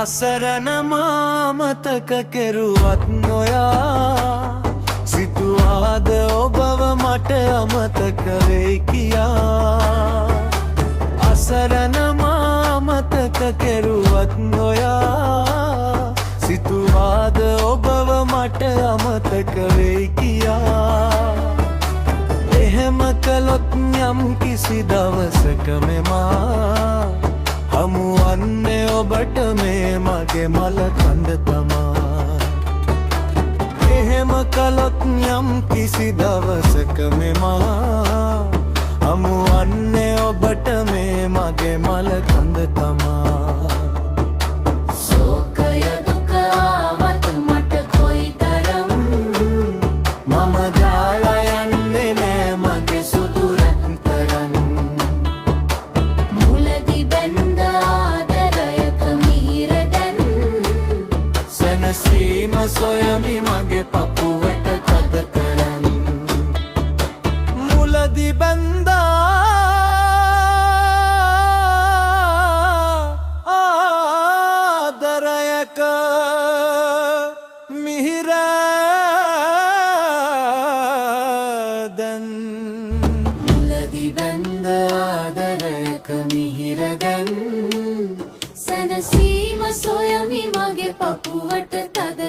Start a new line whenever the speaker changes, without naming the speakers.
අසරණ මාමතක කෙරුවත් නොයා සිතුවාද ඔබව මට අමතක වෙයි කියා අසරණ මාමතක කෙරුවත් නොයා සිතුවාද ඔබව මට අමතක වෙයි කියා එහෙම කළොත් යම් කිසි දවසක මෙමා හමුවන්නේ ඔබට මේ මගේ මල කඳ තමා එහෙම කළොත් යම් කිසි දවසක මෙමා හමුවන්නේ ඔබට මේ මගේ මල කඳ තමා
සෝකය දුක ආවත් මට කොයිතරම්
මම දාලා යන්නේ නෑ මගේ සුදු රත්තරන්
මුලදි බැඳ ආදරයක මිහිර දැන්
සැනසීම සොයමි මගේ පපුවට තද කරන් මුලදි බැඳා ආදරයක මිහිර දැන්
මුලදි බැඳ ආදරයක මිහිර දැන් සැනසීම සොයමි මගේ පපුවට තද